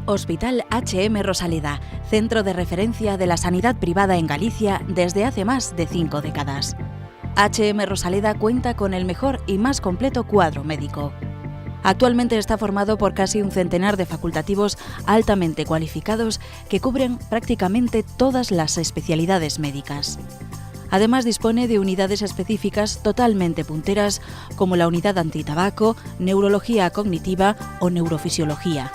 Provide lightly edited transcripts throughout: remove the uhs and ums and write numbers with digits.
Hospital HM Rosaleda, centro de referencia de la sanidad privada en Galicia desde hace más de 5 décadas. HM Rosaleda cuenta con el mejor y más completo cuadro médico. Actualmente está formado por casi un centenar de facultativos altamente cualificados que cubren prácticamente todas las especialidades médicas. Además dispone de unidades específicas totalmente punteras como la unidad antitabaco, neurología cognitiva o neurofisiología.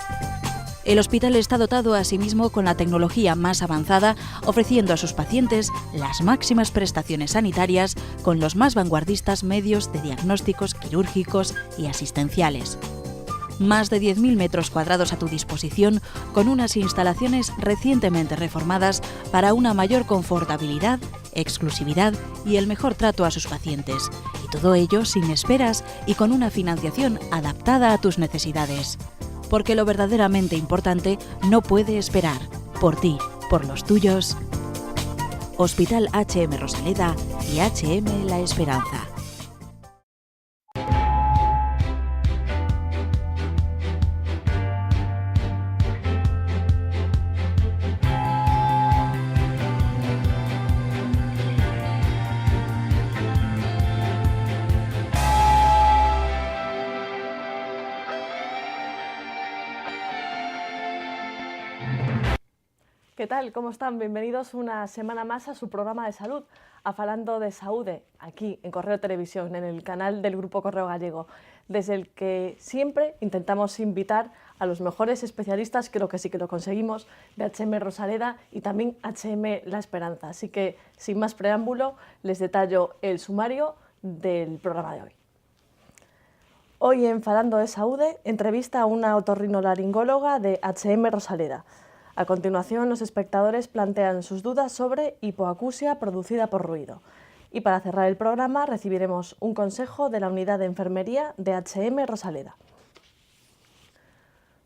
El hospital está dotado asimismo con la tecnología más avanzada, ofreciendo a sus pacientes las máximas prestaciones sanitarias con los más vanguardistas medios de diagnósticos quirúrgicos y asistenciales. Más de 10.000 metros cuadrados a tu disposición, con unas instalaciones recientemente reformadas para una mayor confortabilidad, exclusividad y el mejor trato a sus pacientes. Y todo ello sin esperas y con una financiación adaptada a tus necesidades. Porque lo verdaderamente importante no puede esperar. Por ti, por los tuyos. Hospital HM Rosaleda y HM La Esperanza. ¿Qué tal? ¿Cómo están? Bienvenidos una semana más a su programa de salud, a Falando de Saúde, aquí en Correo Televisión, en el canal del Grupo Correo Gallego, desde el que siempre intentamos invitar a los mejores especialistas, creo que sí que lo conseguimos, de HM Rosaleda y también HM La Esperanza. Así que, sin más preámbulo, les detallo el sumario del programa de hoy. Hoy en Falando de Saúde, entrevista a una otorrinolaringóloga de HM Rosaleda. A continuación, los espectadores plantean sus dudas sobre hipoacusia producida por ruido. Y para cerrar el programa, recibiremos un consejo de la unidad de enfermería de HM Rosaleda.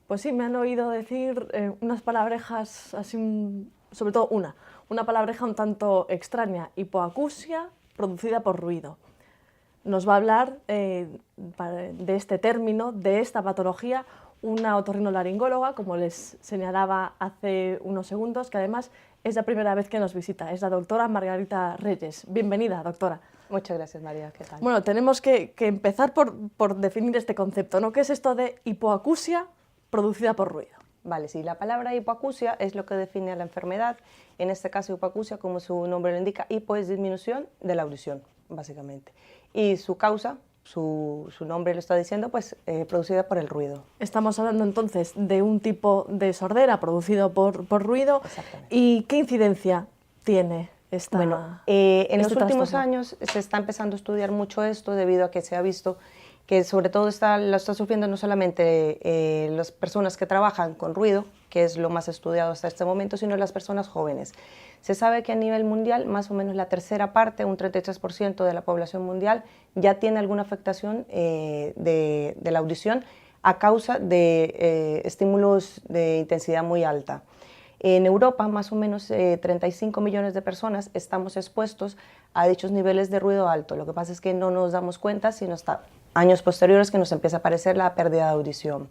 Pues sí, me han oído decir unas palabrejas, así, sobre todo una palabreja un tanto extraña, hipoacusia producida por ruido. Nos va a hablar de este término, de esta patología, una otorrinolaringóloga, como les señalaba hace unos segundos, que además es la primera vez que nos visita, es la doctora Margarita Reyes. Bienvenida, doctora. Muchas gracias, María. ¿Qué tal? Bueno, tenemos que empezar por definir este concepto, ¿no? ¿Qué es esto de hipoacusia producida por ruido? Vale, sí, la palabra hipoacusia es lo que define a la enfermedad. En este caso, hipoacusia, como su nombre lo indica, hipo es disminución de la audición, básicamente. Y su causa, su nombre lo está diciendo, pues producida por el ruido. Estamos hablando entonces de un tipo de sordera producido por ruido. Exactamente. ¿Y qué incidencia tiene esta? Bueno, en los últimos años se está empezando a estudiar mucho esto debido a que se ha visto que sobre todo lo está sufriendo no solamente las personas que trabajan con ruido, que es lo más estudiado hasta este momento, sino las personas jóvenes. Se sabe que a nivel mundial, más o menos la tercera parte, un 33% de la población mundial, ya tiene alguna afectación de la audición a causa de estímulos de intensidad muy alta. En Europa, más o menos 35 millones de personas estamos expuestos a dichos niveles de ruido alto. Lo que pasa es que no nos damos cuenta, sino hasta años posteriores que nos empieza a aparecer la pérdida de audición.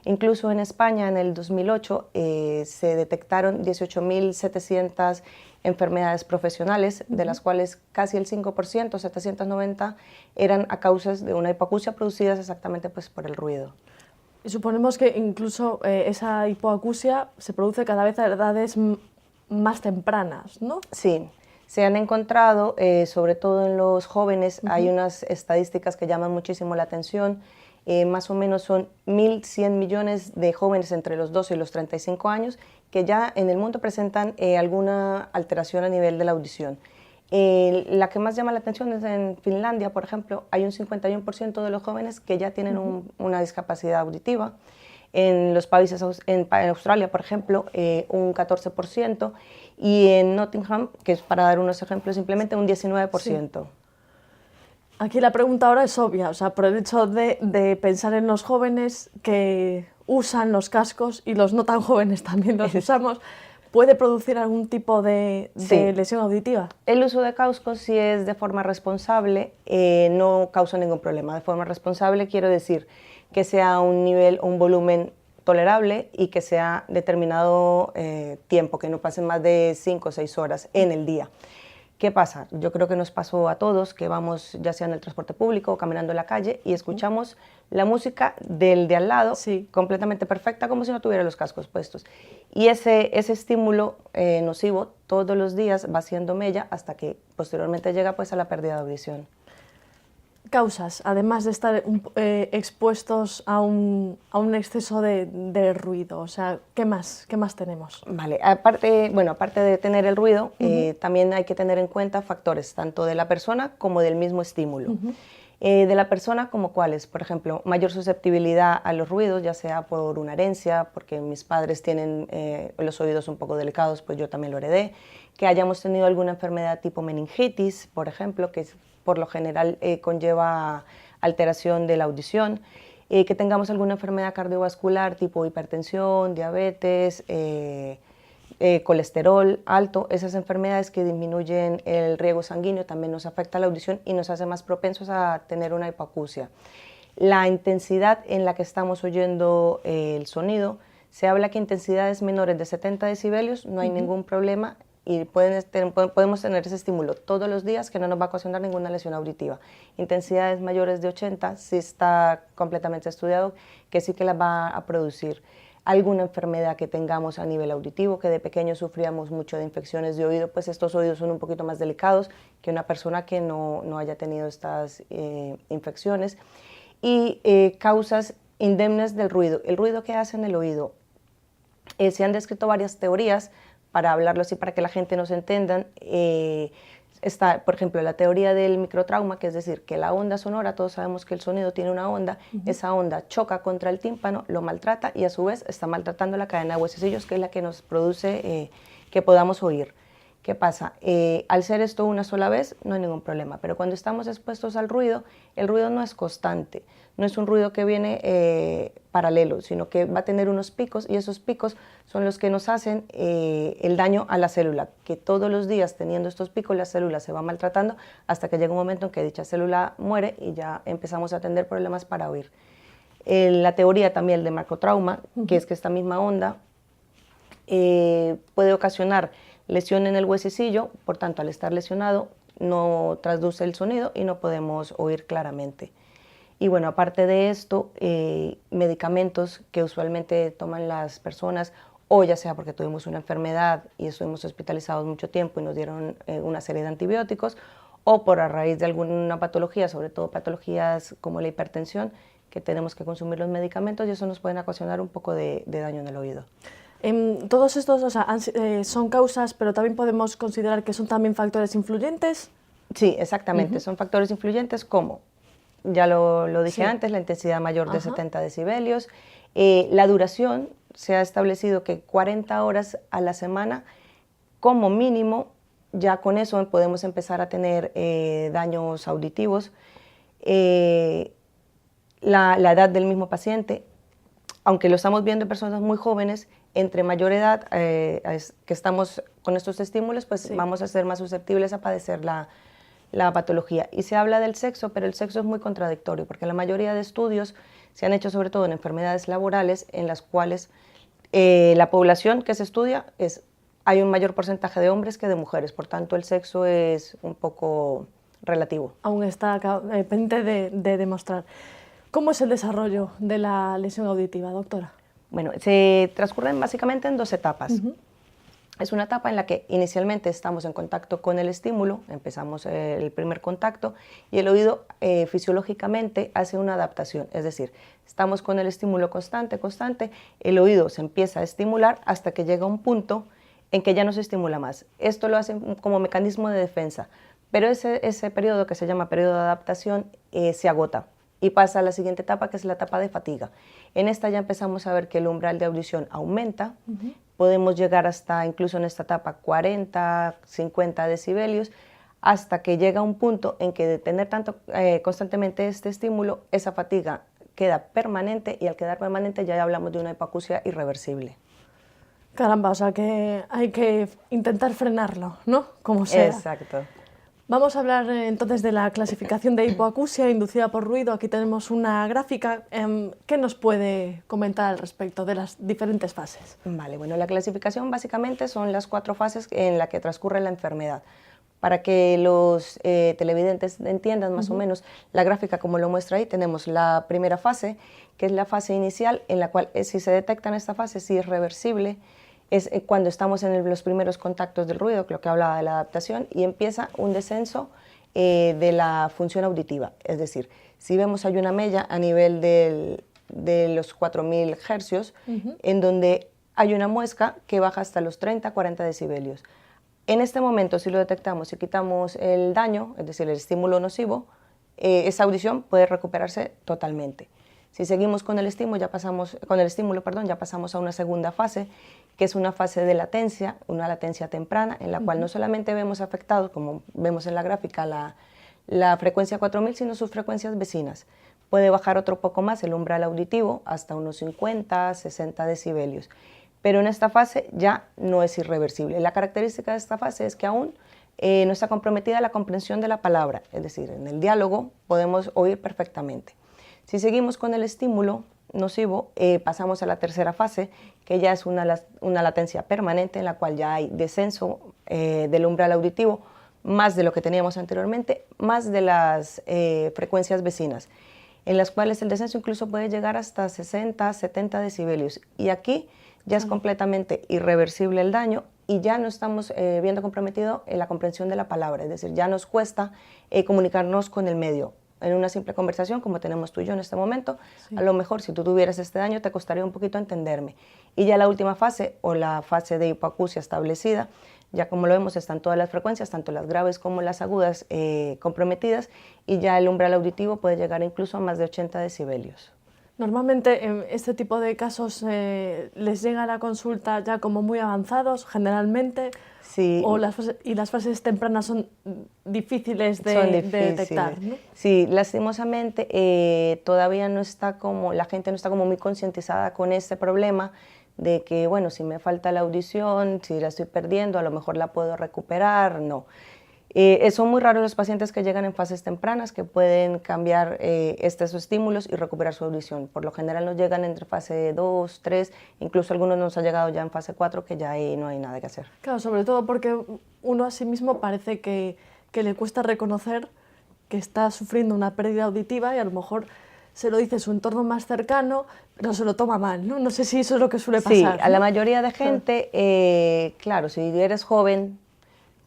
Incluso en España, en el 2008, se detectaron 18.700 enfermedades profesionales, de las cuales casi el 5%, 790, eran a causas de una hipoacusia producidas exactamente pues, por el ruido. Y suponemos que incluso esa hipoacusia se produce cada vez a edades más tempranas, ¿no? Sí. Se han encontrado, sobre todo en los jóvenes, hay unas estadísticas que llaman muchísimo la atención. Más o menos son 1.100 millones de jóvenes entre los 12 y los 35 años que ya en el mundo presentan alguna alteración a nivel de la audición. La que más llama la atención es en Finlandia, por ejemplo, hay un 51% de los jóvenes que ya tienen una discapacidad auditiva. En los países, en Australia, por ejemplo, un 14%, y en Nottingham, que es para dar unos ejemplos simplemente, un 19%. Sí. Aquí la pregunta ahora es obvia, o sea, por el hecho de pensar en los jóvenes que usan los cascos y los no tan jóvenes también los usamos, ¿puede producir algún tipo de lesión auditiva? El uso de cascos, si es de forma responsable, no causa ningún problema. De forma responsable quiero decir que sea un nivel, un volumen tolerable y que sea determinado tiempo, que no pasen más de 5 o 6 horas en el día. ¿Qué pasa? Yo creo que nos pasó a todos que vamos ya sea en el transporte público o caminando en la calle y escuchamos la música del de al lado, sí, completamente perfecta, como si no tuviera los cascos puestos. Y ese estímulo nocivo todos los días va haciendo mella hasta que posteriormente llega pues a la pérdida de audición. Causas, además de estar expuestos a un exceso de ruido, o sea, ¿qué más tenemos? Vale, aparte de tener el ruido, también hay que tener en cuenta factores tanto de la persona como del mismo estímulo. De la persona, como cuáles, por ejemplo, mayor susceptibilidad a los ruidos, ya sea por una herencia, porque mis padres tienen los oídos un poco delicados, pues yo también lo heredé, que hayamos tenido alguna enfermedad tipo meningitis, por ejemplo, que por lo general conlleva alteración de la audición, que tengamos alguna enfermedad cardiovascular tipo hipertensión, diabetes, colesterol alto. Esas enfermedades que disminuyen el riego sanguíneo también nos afecta la audición y nos hace más propensos a tener una hipoacusia. La intensidad en la que estamos oyendo el sonido, se habla que intensidades menores de 70 decibelios no hay ningún problema y podemos tener ese estímulo todos los días que no nos va a ocasionar ninguna lesión auditiva. Intensidades mayores de 80 sí está completamente estudiado que sí que las va a producir. Alguna enfermedad que tengamos a nivel auditivo, que de pequeño sufríamos mucho de infecciones de oído, pues estos oídos son un poquito más delicados que una persona que no haya tenido estas infecciones. Y causas indemnes del ruido. El ruido que hace en el oído. Se han descrito varias teorías, para hablarlo así, para que la gente nos entienda. Está, por ejemplo, la teoría del microtrauma, que es decir, que la onda sonora, todos sabemos que el sonido tiene una onda, esa onda choca contra el tímpano, lo maltrata y a su vez está maltratando la cadena de huesecillos, que es la que nos produce que podamos oír. ¿Qué pasa? Al ser esto una sola vez no hay ningún problema, pero cuando estamos expuestos al ruido, el ruido no es constante, no es un ruido que viene paralelo, sino que va a tener unos picos y esos picos son los que nos hacen el daño a la célula, que todos los días teniendo estos picos la célula se va maltratando hasta que llega un momento en que dicha célula muere y ya empezamos a tener problemas para oír. La teoría también de macrotrauma, que es que esta misma onda puede ocasionar lesión en el huesecillo, por tanto al estar lesionado no transduce el sonido y no podemos oír claramente. Y bueno, aparte de esto, medicamentos que usualmente toman las personas, o ya sea porque tuvimos una enfermedad y estuvimos hospitalizados mucho tiempo y nos dieron una serie de antibióticos, o por a raíz de alguna patología, sobre todo patologías como la hipertensión, que tenemos que consumir los medicamentos y eso nos puede ocasionar un poco de daño en el oído. Todos estos son causas, pero también podemos considerar que son también factores influyentes. Sí, exactamente, son factores influyentes como, ya lo dije antes, la intensidad mayor de 70 decibelios, la duración, se ha establecido que 40 horas a la semana como mínimo, ya con eso podemos empezar a tener daños auditivos, la edad del mismo paciente, aunque lo estamos viendo en personas muy jóvenes, entre mayor edad que estamos con estos estímulos, pues vamos a ser más susceptibles a padecer la patología. Y se habla del sexo, pero el sexo es muy contradictorio, porque la mayoría de estudios se han hecho sobre todo en enfermedades laborales, en las cuales la población que se estudia hay un mayor porcentaje de hombres que de mujeres, por tanto el sexo es un poco relativo. Aún está pendiente de demostrar. ¿Cómo es el desarrollo de la lesión auditiva, doctora? Bueno, se transcurren básicamente en 2 etapas. Es una etapa en la que inicialmente estamos en contacto con el estímulo, empezamos el primer contacto y el oído fisiológicamente hace una adaptación, es decir, estamos con el estímulo constante, el oído se empieza a estimular hasta que llega un punto en que ya no se estimula más. Esto lo hace como mecanismo de defensa, pero ese periodo que se llama periodo de adaptación se agota y pasa a la siguiente etapa, que es la etapa de fatiga. En esta ya empezamos a ver que el umbral de audición aumenta, podemos llegar hasta, incluso en esta etapa, 40, 50 decibelios, hasta que llega un punto en que de tener constantemente este estímulo, esa fatiga queda permanente y al quedar permanente ya hablamos de una hipoacusia irreversible. Caramba, o sea que hay que intentar frenarlo, ¿no? Como sea. Exacto. Vamos a hablar entonces de la clasificación de hipoacusia inducida por ruido. Aquí tenemos una gráfica. ¿Qué nos puede comentar al respecto de las diferentes fases? Vale, bueno, la clasificación básicamente son las 4 fases en las que transcurre la enfermedad. Para que los televidentes entiendan más o menos la gráfica como lo muestra ahí, tenemos la primera fase, que es la fase inicial, en la cual si se detecta en esta fase, si es reversible, es cuando estamos en los primeros contactos del ruido, lo que hablaba de la adaptación, y empieza un descenso de la función auditiva. Es decir, si vemos hay una mella a nivel de los 4000 hercios, en donde hay una muesca que baja hasta los 30-40 decibelios. En este momento, si lo detectamos y quitamos el daño, es decir, el estímulo nocivo, esa audición puede recuperarse totalmente. Si seguimos con el estímulo, ya pasamos a una segunda fase, que es una fase de latencia, una latencia temprana, en la cual no solamente vemos afectados, como vemos en la gráfica, la frecuencia 4000, sino sus frecuencias vecinas. Puede bajar otro poco más el umbral auditivo, hasta unos 50-60 decibelios. Pero en esta fase ya no es irreversible. La característica de esta fase es que aún no está comprometida la comprensión de la palabra, es decir, en el diálogo podemos oír perfectamente. Si seguimos con el estímulo nocivo, pasamos a la tercera fase, que ya es una latencia permanente, en la cual ya hay descenso del umbral auditivo, más de lo que teníamos anteriormente, más de las frecuencias vecinas, en las cuales el descenso incluso puede llegar hasta 60-70 decibelios. Y aquí ya es completamente irreversible el daño y ya no estamos viendo comprometido la comprensión de la palabra, es decir, ya nos cuesta comunicarnos con el medio. En una simple conversación, como tenemos tú y yo en este momento, a lo mejor si tú tuvieras este daño te costaría un poquito entenderme. Y ya la última fase, o la fase de hipoacusia establecida, ya como lo vemos están todas las frecuencias, tanto las graves como las agudas comprometidas, y ya el umbral auditivo puede llegar incluso a más de 80 decibelios. Normalmente en este tipo de casos les llega a la consulta ya como muy avanzados, generalmente, sí. Las fases tempranas son difíciles de detectar, ¿no? Sí, lastimosamente todavía no está la gente no está como muy concientizada con este problema de que, bueno, si me falta la audición, si la estoy perdiendo, a lo mejor la puedo recuperar, no. Son muy raros los pacientes que llegan en fases tempranas que pueden cambiar estos estímulos y recuperar su audición. Por lo general nos llegan entre fase 2, 3, incluso algunos nos han llegado ya en fase 4 que ya ahí no hay nada que hacer. Claro, sobre todo porque uno a sí mismo parece que le cuesta reconocer que está sufriendo una pérdida auditiva y a lo mejor se lo dice su entorno más cercano, pero se lo toma mal, ¿no? No sé si eso es lo que suele pasar. Sí, a la mayoría de gente, claro, si eres joven,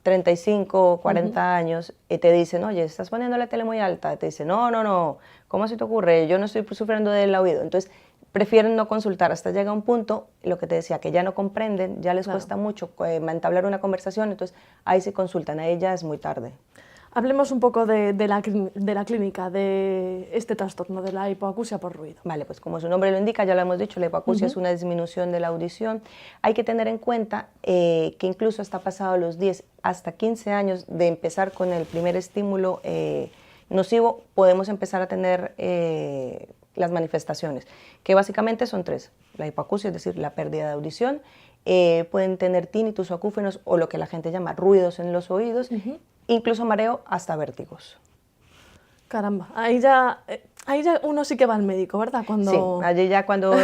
35, 40 años, y te dicen, oye, estás poniendo la tele muy alta, te dicen, no, ¿cómo se te ocurre? Yo no estoy sufriendo del oído. Entonces, prefieren no consultar hasta llega un punto, lo que te decía, que ya no comprenden, ya les cuesta mucho entablar una conversación, entonces ahí sí consultan, ahí ya es muy tarde. Hablemos un poco de la clínica, de este trastorno de la hipoacusia por ruido. Vale, pues como su nombre lo indica, ya lo hemos dicho, la hipoacusia es una disminución de la audición. Hay que tener en cuenta que incluso hasta pasado los 10 hasta 15 años de empezar con el primer estímulo nocivo, podemos empezar a tener las manifestaciones, que básicamente son 3. La hipoacusia, es decir, la pérdida de audición, pueden tener tinnitus o acúfenos o lo que la gente llama ruidos en los oídos, incluso mareo hasta vértigos. Caramba, ahí ya uno sí que va al médico, ¿verdad? Sí, allí ya cuando,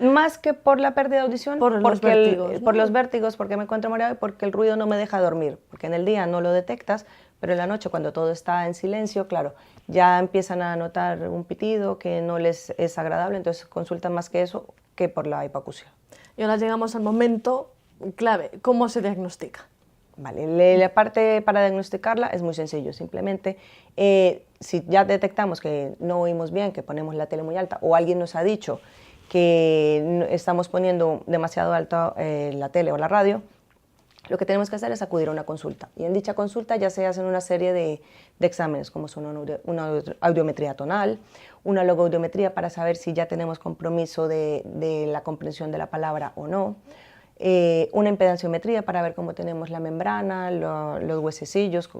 más que por la pérdida de audición, por los vértigos, ¿no? Por los vértigos, porque me encuentro mareado y porque el ruido no me deja dormir, porque en el día no lo detectas, pero en la noche cuando todo está en silencio, claro, ya empiezan a notar un pitido que no les es agradable, entonces consultan más que eso que por la hipoacusia. Y ahora llegamos al momento clave, ¿cómo se diagnostica? Vale, la parte para diagnosticarla es muy sencillo, simplemente si ya detectamos que no oímos bien, que ponemos la tele muy alta o alguien nos ha dicho que estamos poniendo demasiado alta la tele o la radio, lo que tenemos que hacer es acudir a una consulta y en dicha consulta ya se hacen una serie de exámenes como son una audiometría tonal, una logoaudiometría para saber si ya tenemos compromiso de la comprensión de la palabra o no, una impedanciometría para ver cómo tenemos la membrana, los huesecillos,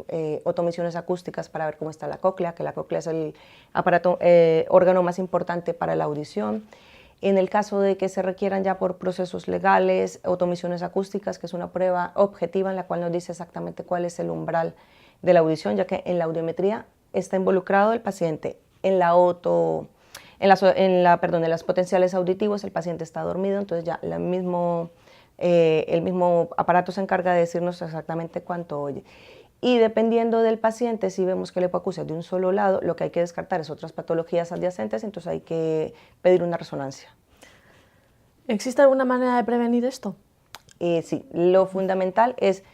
otomisiones acústicas para ver cómo está la cóclea, que la cóclea es el órgano más importante para la audición. En el caso de que se requieran ya por procesos legales, otomisiones acústicas, que es una prueba objetiva en la cual nos dice exactamente cuál es el umbral de la audición, ya que en la audiometría está involucrado el paciente en las potenciales auditivos, el paciente está dormido, entonces ya el mismo aparato se encarga de decirnos exactamente cuánto oye. Y dependiendo del paciente, si vemos que la hipoacusia es de un solo lado, lo que hay que descartar es otras patologías adyacentes, entonces hay que pedir una resonancia. ¿Existe alguna manera de prevenir esto? Sí, lo fundamental es,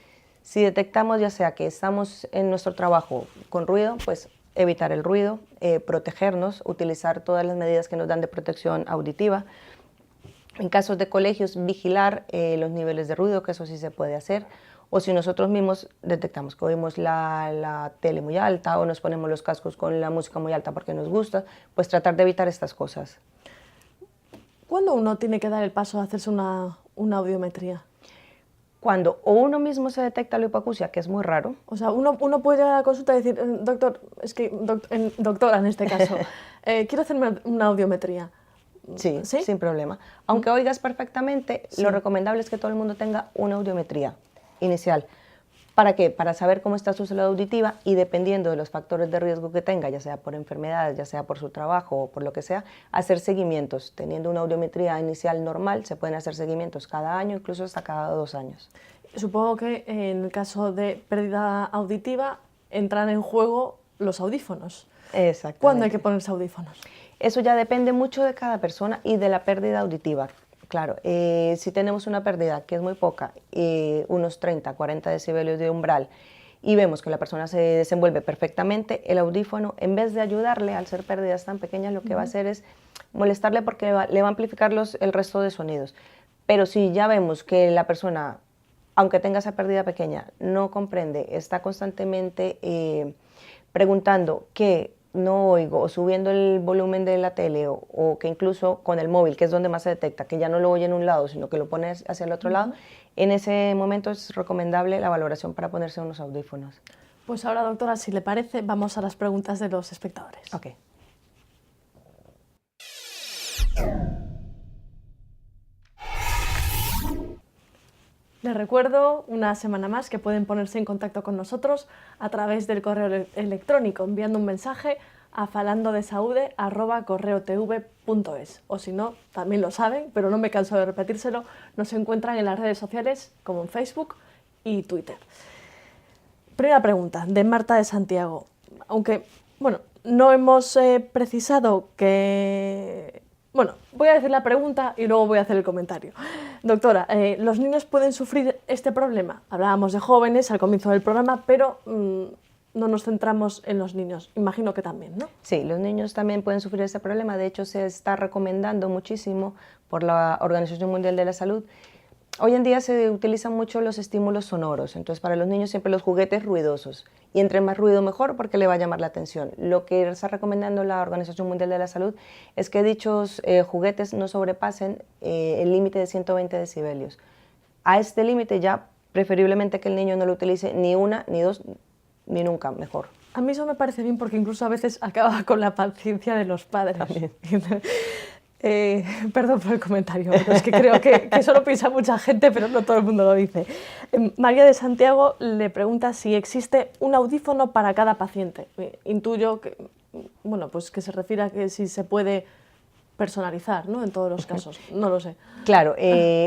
si detectamos ya sea que estamos en nuestro trabajo con ruido, pues evitar el ruido, protegernos, utilizar todas las medidas que nos dan de protección auditiva. En casos de colegios, vigilar los niveles de ruido, que eso sí se puede hacer. O si nosotros mismos detectamos que oímos la tele muy alta o nos ponemos los cascos con la música muy alta porque nos gusta, pues tratar de evitar estas cosas. ¿Cuándo uno tiene que dar el paso de hacerse una audiometría? Cuando o uno mismo se detecta la hipoacusia, que es muy raro. O sea, uno puede llegar a la consulta y decir, doctor, doctora en este caso, quiero hacerme una audiometría. Sí, sin problema. Aunque oigas perfectamente, lo recomendable es que todo el mundo tenga una audiometría inicial. ¿Para qué? Para saber cómo está su salud auditiva y dependiendo de los factores de riesgo que tenga, ya sea por enfermedades, ya sea por su trabajo o por lo que sea, hacer seguimientos. Teniendo una audiometría inicial normal, se pueden hacer seguimientos cada año, incluso hasta cada 2 años. Supongo que en el caso de pérdida auditiva entran en juego los audífonos. Exactamente. ¿Cuándo hay que ponerse audífonos? Eso ya depende mucho de cada persona y de la pérdida auditiva. Claro, si tenemos una pérdida que es muy poca, unos 30, 40 decibelios de umbral, y vemos que la persona se desenvuelve perfectamente, el audífono, en vez de ayudarle al ser pérdidas tan pequeñas, lo que va a hacer es molestarle porque le va a amplificar el resto de sonidos. Pero si ya vemos que la persona, aunque tenga esa pérdida pequeña, no comprende, está constantemente preguntando qué no oigo, o subiendo el volumen de la tele, o que incluso con el móvil, que es donde más se detecta, que ya no lo oye en un lado, sino que lo pone hacia el otro lado, en ese momento es recomendable la valoración para ponerse unos audífonos. Pues ahora, doctora, si le parece, vamos a las preguntas de los espectadores. Ok. Les recuerdo una semana más que pueden ponerse en contacto con nosotros a través del correo electrónico enviando un mensaje a falandodesaude@correotv.es, o si no, también lo saben, pero no me canso de repetírselo, nos encuentran en las redes sociales como en Facebook y Twitter. Primera pregunta, de Marta de Santiago. Aunque, bueno, no hemos precisado que... Bueno, voy a decir la pregunta y luego voy a hacer el comentario. Doctora, ¿los niños pueden sufrir este problema? Hablábamos de jóvenes al comienzo del programa, pero no nos centramos en los niños. Imagino que también, ¿no? Sí, los niños también pueden sufrir este problema. De hecho, se está recomendando muchísimo por la Organización Mundial de la Salud. Hoy en día se utilizan mucho los estímulos sonoros, entonces para los niños siempre los juguetes ruidosos, y entre más ruido mejor porque le va a llamar la atención. Lo que está recomendando la Organización Mundial de la Salud es que dichos juguetes no sobrepasen el límite de 120 decibelios. A este límite ya preferiblemente que el niño no lo utilice ni una, ni dos, ni nunca, mejor. A mí eso me parece bien porque incluso a veces acaba con la paciencia de los padres. Perdón por el comentario, pero es que creo que eso lo piensa mucha gente, pero no todo el mundo lo dice. María de Santiago le pregunta si existe un audífono para cada paciente. Intuyo que, bueno, pues que se refiere a que si se puede personalizar, ¿no? En todos los casos, no lo sé. Claro,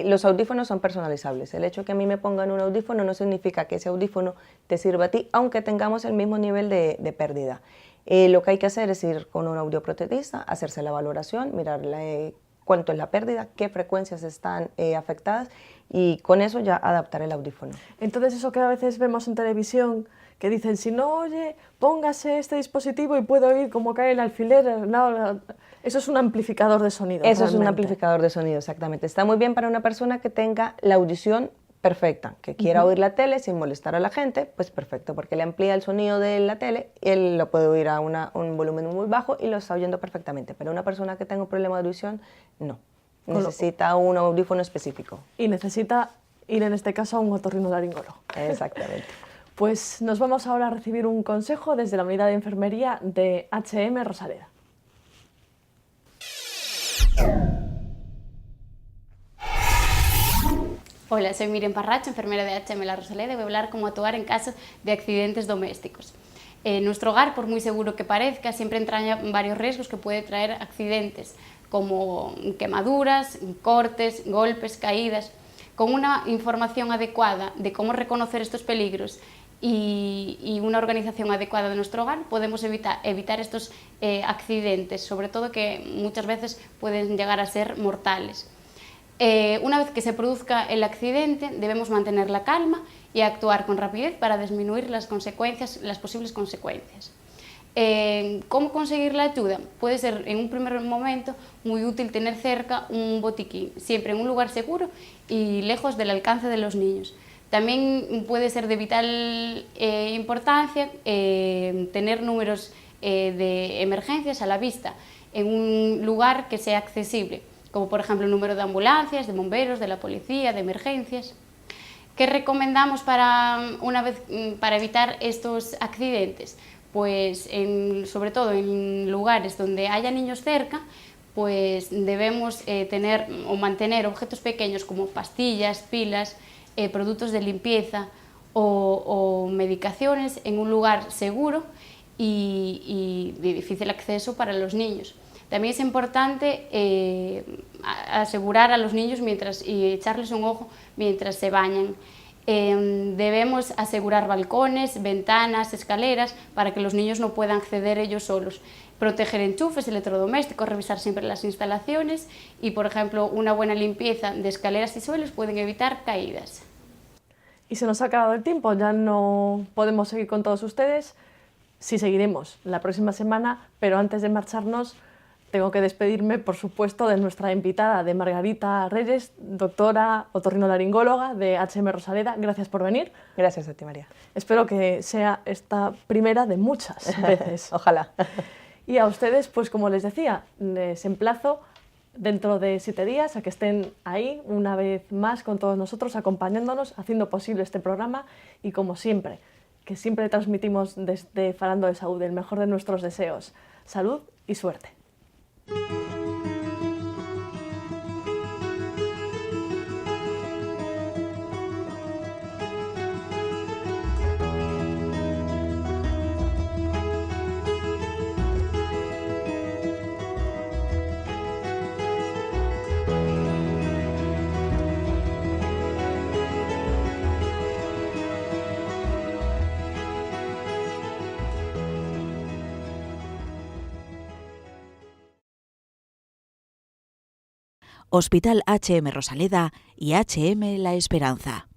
los audífonos son personalizables. El hecho de que a mí me pongan un audífono no significa que ese audífono te sirva a ti, aunque tengamos el mismo nivel de pérdida. Lo que hay que hacer es ir con un audioprotetista, hacerse la valoración, mirar cuánto es la pérdida, qué frecuencias están afectadas y con eso ya adaptar el audífono. Entonces eso que a veces vemos en televisión, que dicen, si no oye, póngase este dispositivo y puede oír cómo cae el alfiler. No, eso es un amplificador de sonido. Eso realmente. Es un amplificador de sonido, exactamente. Está muy bien para una persona que tenga la audición perfecta, que quiera oír la tele sin molestar a la gente, pues perfecto, porque le amplía el sonido de la tele y él lo puede oír a un volumen muy bajo y lo está oyendo perfectamente. Pero una persona que tenga un problema de audición, no. Necesita un audífono específico. Y necesita ir en este caso a un otorrinolaringólogo. Exactamente. Pues nos vamos ahora a recibir un consejo desde la unidad de enfermería de HM Rosaleda. Hola, soy Miriam Parracho, enfermera de HM La Rosaleda, y voy a hablar cómo actuar en caso de accidentes domésticos. Nuestro hogar, por muy seguro que parezca, siempre entraña varios riesgos que puede traer accidentes, como quemaduras, cortes, golpes, caídas. Con una información adecuada de cómo reconocer estos peligros y una organización adecuada de nuestro hogar, podemos evitar estos accidentes, sobre todo que muchas veces pueden llegar a ser mortales. Una vez que se produzca el accidente, debemos mantener la calma y actuar con rapidez para disminuir las posibles consecuencias. ¿Cómo conseguir la ayuda? Puede ser en un primer momento muy útil tener cerca un botiquín, siempre en un lugar seguro y lejos del alcance de los niños. También puede ser de vital importancia tener números de emergencias a la vista en un lugar que sea accesible, como por ejemplo el número de ambulancias, de bomberos, de la policía, de emergencias. ¿Qué recomendamos para evitar estos accidentes? Pues sobre todo en lugares donde haya niños cerca, pues debemos tener o mantener objetos pequeños como pastillas, pilas, productos de limpieza o medicaciones en un lugar seguro y de difícil acceso para los niños. También es importante asegurar a los niños y echarles un ojo mientras se bañan. Debemos asegurar balcones, ventanas, escaleras para que los niños no puedan acceder ellos solos. Proteger enchufes, electrodomésticos, revisar siempre las instalaciones y, por ejemplo, una buena limpieza de escaleras y suelos pueden evitar caídas. Y se nos ha acabado el tiempo, ya no podemos seguir con todos ustedes. Sí seguiremos la próxima semana, pero antes de marcharnos tengo que despedirme, por supuesto, de nuestra invitada, de Margarita Reyes, doctora otorrinolaringóloga de HM Rosaleda. Gracias por venir. Gracias a ti, María. Espero que sea esta primera de muchas veces. Ojalá. Y a ustedes, pues como les decía, les emplazo dentro de 7 días a que estén ahí una vez más con todos nosotros, acompañándonos, haciendo posible este programa y, como siempre, que siempre transmitimos desde Falando de Salud el mejor de nuestros deseos. Salud y suerte. Hospital HM Rosaleda y HM La Esperanza.